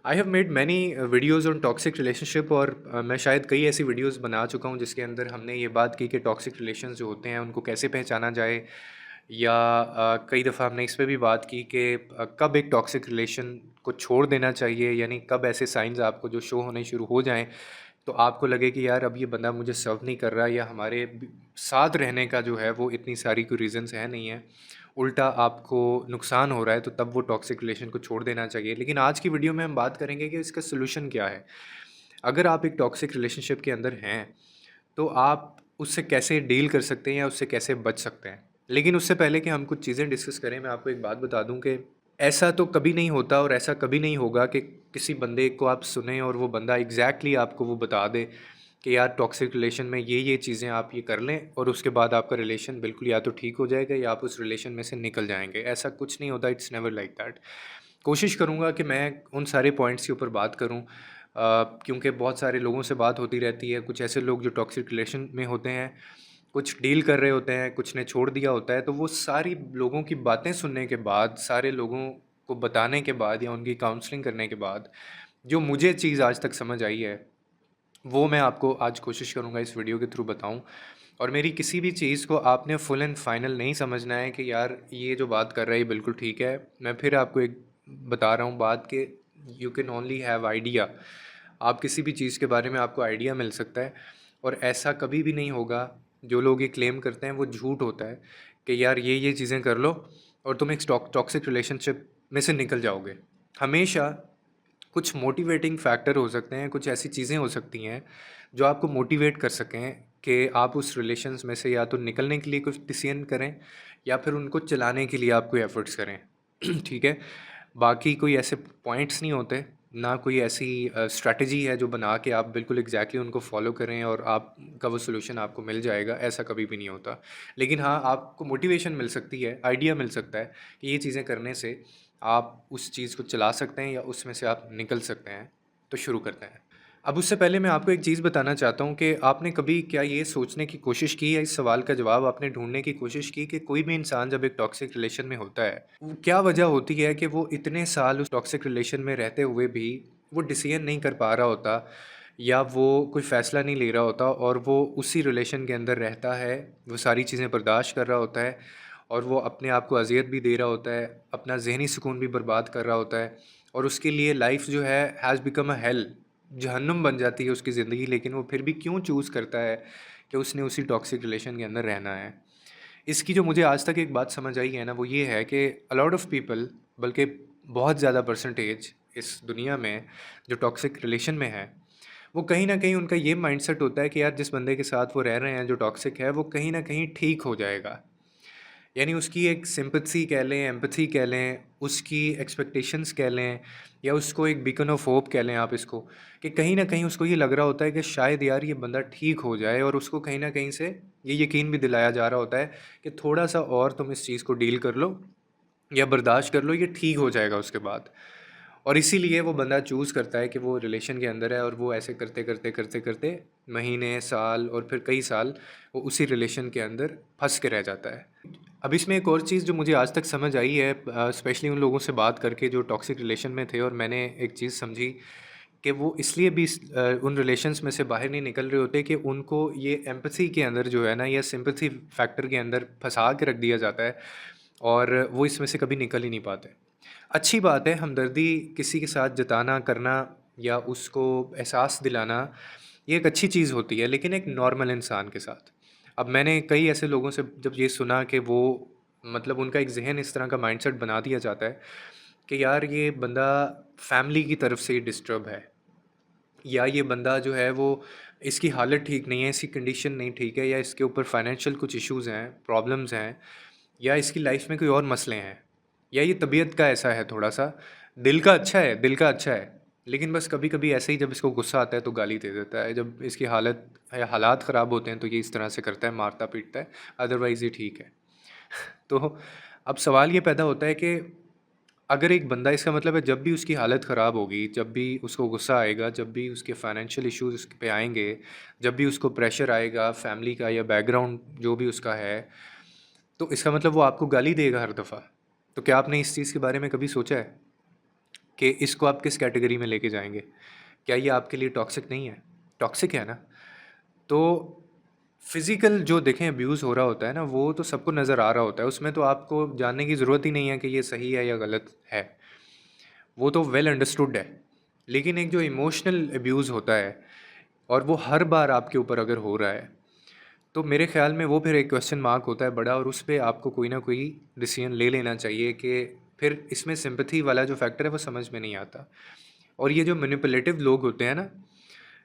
I have made many videos on toxic relationship और मैं शायद कई ऐसी वीडियोज़ बना चुका हूँ जिसके अंदर हमने ये बात की कि टॉक्सिक रिलेशंस जो होते हैं उनको कैसे पहचाना जाए या कई दफ़ा हमने इस पे भी बात की कि कब एक टॉक्सिक रिलेशन को छोड़ देना चाहिए, यानी कब ऐसे साइंस आपको जो शो होने शुरू हो जाएं तो आपको लगे कि यार अब ये बंदा मुझे सर्व नहीं कर रहा या हमारे साथ रहने का जो है वो इतनी सारी कोई रीज़न्स है नहीं है, उल्टा आपको नुकसान हो रहा है, तो तब वो टॉक्सिक रिलेशन को छोड़ देना चाहिए। लेकिन आज की वीडियो में हम बात करेंगे कि इसका सोल्यूशन क्या है। अगर आप एक टॉक्सिक रिलेशनशिप के अंदर हैं तो आप उससे कैसे डील कर सकते हैं या उससे कैसे बच सकते हैं। लेकिन उससे पहले कि हम कुछ चीज़ें डिस्कस करें, मैं आपको एक बात बता दूं कि ऐसा तो कभी नहीं होता और ऐसा कभी नहीं होगा कि किसी बंदे को आप सुने और वो बंदा एग्जैक्टली आपको वो बता दे कि यार टॉक्सिक रिलेशन में ये चीज़ें आप ये कर लें और उसके बाद आपका रिलेशन बिल्कुल या तो ठीक हो जाएगा या आप उस रिलेशन में से निकल जाएंगे। ऐसा कुछ नहीं होता, इट्स नेवर लाइक दैट। कोशिश करूँगा कि मैं उन सारे पॉइंट्स के ऊपर बात करूँ, क्योंकि बहुत सारे लोगों से बात होती रहती है। कुछ ऐसे लोग जो टॉक्सिक रिलेशन में होते हैं, कुछ डील कर रहे होते हैं, कुछ ने छोड़ दिया होता है। तो वो सारी लोगों की बातें सुनने के बाद, सारे लोगों को बताने के बाद या उनकी काउंसलिंग करने के बाद जो मुझे चीज़ आज तक समझ आई है, वो मैं आपको आज कोशिश करूँगा इस वीडियो के थ्रू बताऊँ। और मेरी किसी भी चीज़ को आपने फुल एंड फाइनल नहीं समझना है कि यार ये जो बात कर रहा है ये बिल्कुल ठीक है। मैं फिर आपको एक बता रहा हूँ बात कि you can only have idea. आप किसी भी चीज़ के बारे में आपको आइडिया मिल सकता है और ऐसा कभी भी नहीं होगा। जो लोग ये क्लेम करते हैं वो झूठ होता है कि यार ये चीज़ें कर लो और तुम एक टॉक्सिक रिलेशनशिप में से निकल जाओगे। हमेशा कुछ मोटिवेटिंग फैक्टर हो सकते हैं, कुछ ऐसी चीज़ें हो सकती हैं जो आपको मोटिवेट कर सकें कि आप उस रिलेशंस में से या तो निकलने के लिए कुछ डिसीजन करें या फिर उनको चलाने के लिए आप कोई एफर्ट्स करें। ठीक है? बाकी कोई ऐसे पॉइंट्स नहीं होते, ना कोई ऐसी स्ट्रैटेजी है जो बना के आप बिल्कुल एग्जैक्टली उनको फॉलो करें और आपका वो सोल्यूशन आपको मिल जाएगा, ऐसा कभी भी नहीं होता। लेकिन हाँ, आपको मोटिवेशन मिल सकती है, आइडिया मिल सकता है कि ये चीज़ें करने से आप उस चीज़ को चला सकते हैं या उसमें से आप निकल सकते हैं। तो शुरू करते हैं। अब उससे पहले मैं आपको एक चीज़ बताना चाहता हूँ कि आपने कभी क्या ये सोचने की कोशिश की या इस सवाल का जवाब आपने ढूँढने की कोशिश की कि कोई भी इंसान जब एक टॉक्सिक रिलेशन में होता है, वो क्या वजह होती है कि वो इतने साल उस टॉक्सिक रिलेशन में रहते हुए भी वो डिसीज़न नहीं कर पा रहा होता या वो कोई फ़ैसला नहीं ले रहा होता और वो उसी रिलेशन के अंदर रहता है, वो सारी चीज़ें बर्दाश्त कर रहा होता है और वो अपने आप को अज़ियत भी दे रहा होता है, अपना ज़हनी सुकून भी बर्बाद कर रहा होता है और उसके लिए लाइफ़ जो है हैज़ बिकम अ हेल, जहन्नुम बन जाती है उसकी ज़िंदगी। लेकिन वो फिर भी क्यों चूज़ करता है कि उसने उसी टॉक्सिक रिलेशन के अंदर रहना है। इसकी जो मुझे आज तक एक बात समझ आई है ना, वो ये है कि अ लॉट ऑफ़ पीपल, बल्कि बहुत ज़्यादा परसेंटेज इस दुनिया में जो टॉक्सिक रिलेशन में है, वो कहीं न कहीं उनका ये माइंडसेट होता है कि यार जिस बंदे के साथ वो रह रहे हैं जो टॉक्सिक है, वो कहीं न कहीं ठीक हो जाएगा। यानी उसकी एक सिंपैथी कह लें, एम्पैथी कह लें, उसकी एक्सपेक्टेशंस कह लें या उसको एक बीकन ऑफ होप कह लें आप इसको, कि कहीं न कहीं उसको ये लग रहा होता है कि शायद यार ये बंदा ठीक हो जाए और उसको कहीं न कहीं से ये यकीन भी दिलाया जा रहा होता है कि थोड़ा-सा और तुम इस चीज़ को डील कर लो या बर्दाश्त कर लो, ये ठीक हो जाएगा उसके बाद। और इसीलिए वो बंदा चूज़ करता है कि वो रिलेशन के अंदर है और वो ऐसे करते-करते महीने, साल और फिर कई साल वो उसी रिलेशन के अंदर फँस के रह जाता है। अब इसमें एक और चीज़ जो मुझे आज तक समझ आई है, स्पेशली उन लोगों से बात करके जो टॉक्सिक रिलेशन में थे, और मैंने एक चीज़ समझी कि वो इसलिए भी उन रिलेशंस में से बाहर नहीं निकल रहे होते कि उनको ये एम्पैथी के अंदर जो है ना, या सिंपैथी फैक्टर के अंदर फँसा के रख दिया जाता है और वो इसमें से कभी निकल ही नहीं पाते। अच्छी बात है हमदर्दी किसी के साथ जताना, करना या उसको एहसास दिलाना, ये एक अच्छी चीज़ होती है, लेकिन एक नॉर्मल इंसान के साथ। अब मैंने कई ऐसे लोगों से जब ये सुना कि वो, मतलब उनका एक ज़हन इस तरह का माइंडसेट बना दिया जाता है कि यार ये बंदा फैमिली की तरफ से ही डिस्टर्ब है या ये बंदा जो है वो, इसकी हालत ठीक नहीं है, इसकी कंडीशन नहीं ठीक है या इसके ऊपर फाइनेंशियल कुछ इश्यूज़ हैं, प्रॉब्लम्स हैं या इसकी लाइफ में कोई और मसले हैं या ये तबीयत का ऐसा है थोड़ा-सा, दिल का अच्छा है, दिल का अच्छा है, लेकिन बस कभी-कभी ऐसे ही जब इसको गुस्सा आता है तो गाली दे देता है। जब इसकी हालत या हालात ख़राब होते हैं तो ये इस तरह से करता है, मारता-पीटता है, अदरवाइज़ ये ठीक है। तो अब सवाल ये पैदा होता है कि अगर एक बंदा, इसका मतलब है जब भी उसकी हालत ख़राब होगी, जब भी उसको गुस्सा आएगा, जब भी उसके फाइनेंशियल इश्यूज़ उस पे आएँगे, जब भी उसको प्रेशर आएगा फैमिली का या बैकग्राउंड जो भी उसका है, तो इसका मतलब वो आपको गाली देगा हर दफ़ा। तो क्या आपने इस चीज़ के बारे में कभी सोचा है? कि इसको आप किस कैटेगरी में लेके जाएंगे। क्या ये आपके लिए टॉक्सिक नहीं है? टॉक्सिक है ना। तो फिज़िकल जो देखें अब्यूज़ हो रहा होता है ना, वो तो सबको नज़र आ रहा होता है, उसमें तो आपको जानने की ज़रूरत ही नहीं है कि ये सही है या गलत है, वो तो वेल अंडरस्टूड है। लेकिन एक जो इमोशनल अब्यूज़ होता है और वो हर बार आपके ऊपर अगर हो रहा है, तो मेरे ख़्याल में वो फिर एक क्वेश्चन मार्क होता है बड़ा, और उस पे आपको कोई ना कोई डिसीजन ले लेना चाहिए कि फिर इसमें सिंपैथी वाला जो फैक्टर है वो समझ में नहीं आता। और ये जो मैनिपुलेटिव लोग होते हैं ना,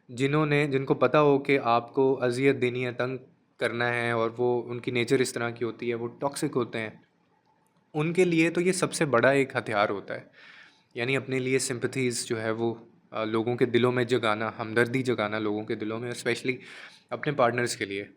जिनको पता हो कि आपको अज़ियत देनी है, तंग करना है, और वो उनकी नेचर इस तरह की होती है, वो टॉक्सिक होते हैं, उनके लिए तो ये सबसे बड़ा एक हथियार होता है। यानी अपने लिए सिंपैथीज़ जो है वो लोगों के दिलों में जगाना, हमदर्दी जगाना लोगों के दिलों में, स्पेशली अपने पार्टनर्स के लिए।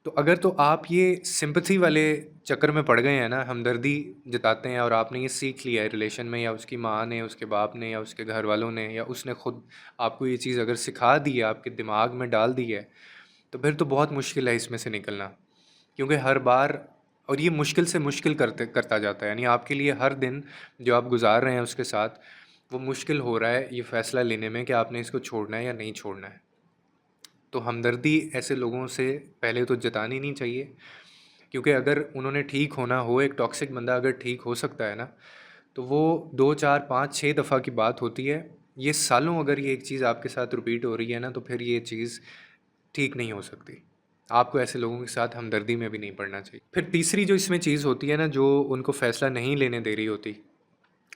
तो अगर तो आप ये सिंपैथी वाले चक्कर में पड़ गए हैं ना, हमदर्दी जताते हैं, और आपने ये सीख लिया है रिलेशन में, या उसकी माँ ने, उसके बाप ने, या उसके घर वालों ने, या उसने खुद आपको ये चीज़ अगर सिखा दी है, आपके दिमाग में डाल दी है, तो फिर तो बहुत मुश्किल है इसमें से निकलना। क्योंकि हर बार, और ये मुश्किल से मुश्किल करता जाता है, यानी आपके लिए हर दिन जो आप गुजार रहे हैं उसके साथ, वो मुश्किल हो रहा है ये फ़ैसला लेने में कि आपने इसको छोड़ना है या नहीं छोड़ना है। तो हमदर्दी ऐसे लोगों से पहले तो जतानी नहीं चाहिए, क्योंकि अगर उन्होंने ठीक होना हो, एक टॉक्सिक बंदा अगर ठीक हो सकता है ना, तो वो 2 4 5 6 दफ़ा की बात होती है। ये सालों अगर ये एक चीज़ आपके साथ रिपीट हो रही है ना, तो फिर ये चीज़ ठीक नहीं हो सकती। आपको ऐसे लोगों के साथ हमदर्दी में भी नहीं पड़ना चाहिए। फिर तीसरी जो इसमें चीज़ होती है ना, जो उनको फ़ैसला नहीं लेने दे रही होती,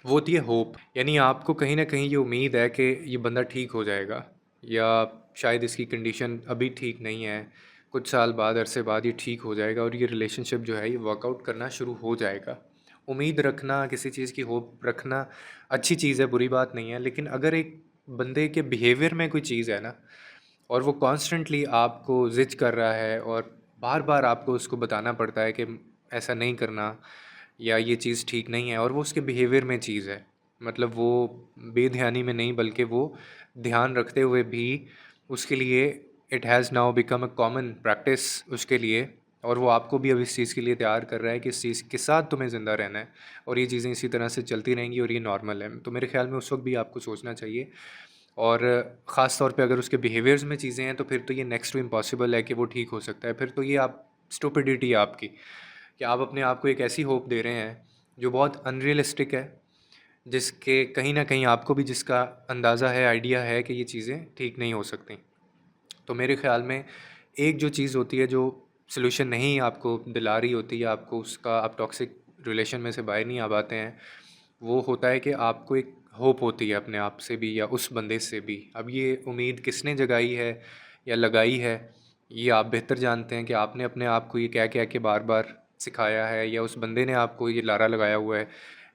वो होती है होप। यानी आपको कहीं न कहीं ये उम्मीद है कि ये बंदा ठीक हो जाएगा, या शायद इसकी कंडीशन अभी ठीक नहीं है, कुछ साल बाद, अरसे बाद ये ठीक हो जाएगा और ये रिलेशनशिप जो है ये वर्कआउट करना शुरू हो जाएगा। उम्मीद रखना, किसी चीज़ की होप रखना अच्छी चीज़ है, बुरी बात नहीं है। लेकिन अगर एक बंदे के बिहेवियर में कोई चीज़ है ना, और वो कॉन्स्टेंटली आपको ज़िद कर रहा है, और बार-बार आपको उसको बताना पड़ता है कि ऐसा नहीं करना, या ये चीज़ ठीक नहीं है, और वो उसके बिहेवियर में चीज़ है। मतलब वो बेध्यानी में नहीं, बल्कि वो ध्यान रखते हुए भी उसके लिए it has now become a common practice उसके लिए, और वो आपको भी अब इस चीज़ के लिए तैयार कर रहा है कि इस चीज़ के साथ तुम्हें ज़िंदा रहना है, और ये चीज़ें इसी तरह से चलती रहेंगी और ये नॉर्मल है। तो मेरे ख़्याल में उस वक़्त भी आपको सोचना चाहिए, और ख़ास तौर पे अगर उसके बिहेवियर्स में चीज़ें हैं, तो फिर तो ये नेक्स्ट टू इम्पॉसिबल है कि वो ठीक हो सकता है। फिर तो ये आप स्टुपिडिटी है आपकी, कि आप अपने आप को एक ऐसी होप दे रहे हैं जो बहुत अनरियलिस्टिक है, जिसके कहीं न कहीं आपको भी जिसका अंदाज़ा है, आइडिया है कि ये चीज़ें ठीक नहीं हो सकती। तो मेरे ख़्याल में एक जो चीज़ होती है, जो सॉल्यूशन नहीं आपको दिला रही होती है, आपको उसका, आप टॉक्सिक रिलेशन में से बाहर नहीं आ पाते हैं, वो होता है कि आपको एक होप होती है अपने आप से भी या उस बंदे से भी। अब ये उम्मीद किसने जगाई है या लगाई है, ये आप बेहतर जानते हैं कि आपने अपने आप को ये कह के बार-बार सिखाया है, या उस बंदे ने आपको ये लारा लगाया हुआ है,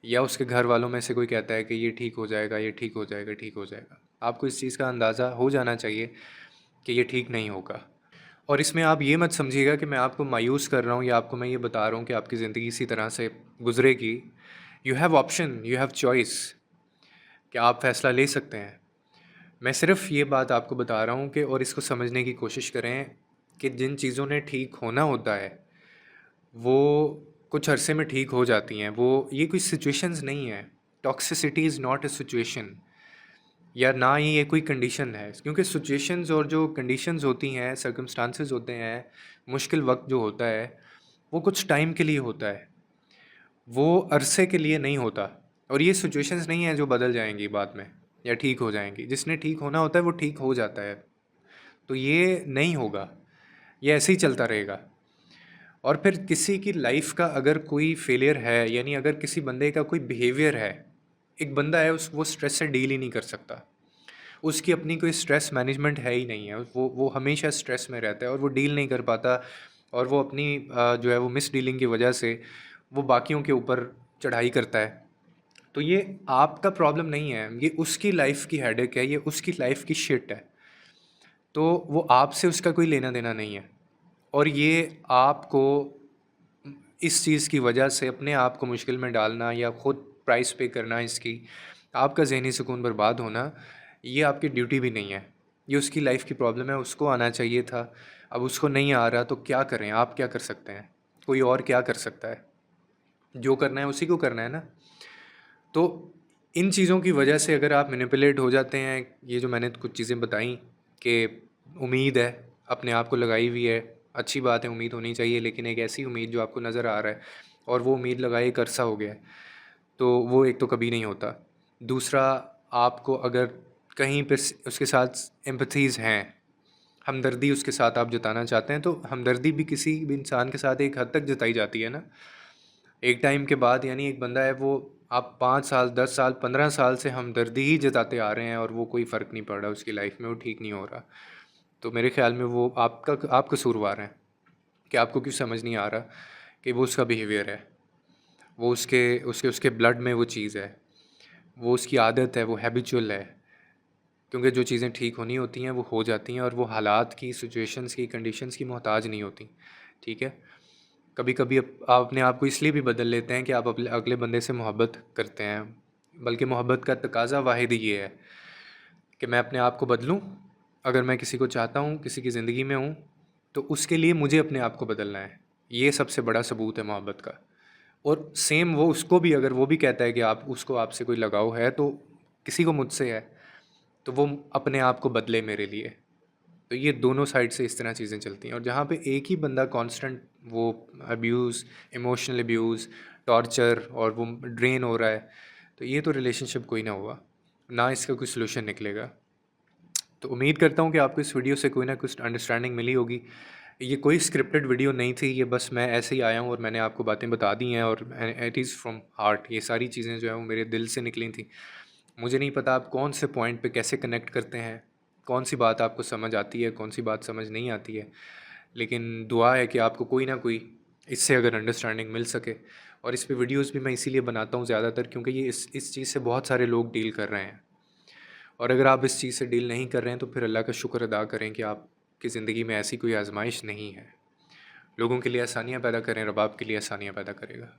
या उसके घर वालों में से कोई कहता है कि ये ठीक हो जाएगा, ये ठीक हो जाएगा, ठीक हो जाएगा। आपको इस चीज़ का अंदाज़ा हो जाना चाहिए कि ये ठीक नहीं होगा। और इसमें आप ये मत समझिएगा कि मैं आपको मायूस कर रहा हूँ, या आपको मैं ये बता रहा हूँ कि आपकी ज़िंदगी इसी तरह से गुजरेगी। You have option, you have choice, कि आप फ़ैसला ले सकते हैं। मैं सिर्फ़ ये बात आपको बता रहा हूँ कि, और इसको समझने की कोशिश करें कि जिन चीज़ों ने ठीक होना होता है, वो कुछ अरसे में ठीक हो जाती हैं। वो ये कोई सिचुएशंस नहीं है। Toxicity is not a situation, या ना ही ये कोई कंडीशन है, क्योंकि सिचुएशंस और जो कंडीशंस होती हैं, सर्कमस्टांसेस होते हैं, मुश्किल वक्त जो होता है, वो कुछ टाइम के लिए होता है, वो अरसे के लिए नहीं होता। और ये सिचुएशंस नहीं है जो बदल जाएंगी बाद में या ठीक हो जाएंगी। जिसने ठीक होना होता है वो ठीक हो जाता है। तो ये नहीं होगा, ये ऐसे ही चलता रहेगा। और फिर किसी की लाइफ का अगर कोई फेलियर है, यानी अगर किसी बंदे का कोई बिहेवियर है, एक बंदा है उस वो स्ट्रेस से डील ही नहीं कर सकता, उसकी अपनी कोई स्ट्रेस मैनेजमेंट है ही नहीं है, वो हमेशा स्ट्रेस में रहता है और वो डील नहीं कर पाता, और वो अपनी जो है वो मिस डीलिंग की वजह से वो बाकियों के ऊपर चढ़ाई करता है। तो ये आपका प्रॉब्लम नहीं है, ये उसकी लाइफ की हेडेक है, ये उसकी लाइफ की शिट है। तो वो आपसे उसका कोई लेना देना नहीं है, और ये आपको इस चीज़ की वजह से अपने आप को मुश्किल में डालना, या ख़ुद प्राइस पे करना इसकी, आपका ज़हनी सुकून बर्बाद होना, ये आपकी ड्यूटी भी नहीं है। ये उसकी लाइफ की प्रॉब्लम है, उसको आना चाहिए था। अब उसको नहीं आ रहा तो क्या करें, आप क्या कर सकते हैं? कोई और क्या कर सकता है? जो करना है उसी को करना है ना। तो इन चीज़ों की वजह से अगर आप मैनिपुलेट हो जाते हैं, ये जो मैंने कुछ चीज़ें बताई कि उम्मीद है, अपने आप को लगाई हुई है, अच्छी बात है, उम्मीद होनी चाहिए, लेकिन एक ऐसी उम्मीद जो आपको नज़र आ रहा है और वो उम्मीद लगाए एक अरसा हो गया है, तो वो एक तो कभी नहीं होता। दूसरा, आपको अगर कहीं पे उसके साथ एम्पैथीज़ हैं, हमदर्दी उसके साथ आप जताना चाहते हैं, तो हमदर्दी भी किसी भी इंसान के साथ एक हद तक जताई जाती है ना। एक टाइम के बाद यानी एक बंदा है, वो आप 5 साल, 10 साल, 15 साल से हमदर्दी ही जताते आ रहे हैं और वो कोई फ़र्क नहीं पड़ रहा उसकी लाइफ में, वो ठीक नहीं हो रहा। तो मेरे ख़्याल में वो आप कसूरवार हैं कि आपको क्यों समझ नहीं आ रहा कि वो उसका बिहेवियर है, वो उसके उसके उसके ब्लड में वो चीज़ है, वो उसकी आदत है, वो हैबिचुअल है। क्योंकि जो चीज़ें ठीक होनी होती हैं वो हो जाती हैं और वो हालात की, सिचुएशंस की, कंडीशंस की मोहताज नहीं होती। ठीक है? कभी कभी आप अपने आप को इसलिए भी बदल लेते हैं कि आप अगले बंदे से मोहब्बत करते हैं, बल्कि मोहब्बत का तकाज़ा वाहिद ये है कि मैं अपने आप को बदलूं। अगर मैं किसी को चाहता हूं, किसी की ज़िंदगी में हूं, तो उसके लिए मुझे अपने आप को बदलना है। ये सबसे बड़ा सबूत है मोहब्बत का। और सेम वो उसको भी, अगर वो भी कहता है कि आप उसको, आपसे कोई लगाव है, तो किसी को मुझसे है, तो वो अपने आप को बदले मेरे लिए। तो ये दोनों साइड से इस तरह चीज़ें चलती हैं। और जहाँ पे एक ही बंदा कांस्टेंट वो अब्यूज़, इमोशनल अब्यूज़, टॉर्चर और वो ड्रेन हो रहा है, तो ये तो रिलेशनशिप कोई ना हुआ, ना इसका कोई सलूशन निकलेगा। तो उम्मीद करता हूँ कि आपको इस वीडियो से कोई ना कुछ अंडरस्टैंडिंग मिली होगी। ये कोई स्क्रिप्टेड वीडियो नहीं थी, ये बस मैं ऐसे ही आया हूँ और मैंने आपको बातें बता दी हैं, और इट इज़ फ्रॉम हार्ट। ये सारी चीज़ें जो है वो मेरे दिल से निकली थी। मुझे नहीं पता आप कौन से पॉइंट पे कैसे कनेक्ट करते हैं, कौन सी बात आपको समझ आती है, कौन सी बात समझ नहीं आती है, लेकिन दुआ है कि आपको कोई ना कोई इससे अगर अंडरस्टैंडिंग मिल सके। और इस पे वीडियोस भी मैं इसीलिए बनाता हूँ ज़्यादातर, क्योंकि ये इस चीज़ से बहुत सारे लोग डील कर रहे हैं। और अगर आप इस चीज़ से डील नहीं कर रहे हैं, तो फिर अल्लाह का शुक्र अदा करें कि आपकी ज़िंदगी में ऐसी कोई आजमाइश नहीं है। लोगों के लिए आसानियाँ पैदा करें, रब आपके लिए आसानियाँ पैदा करेगा।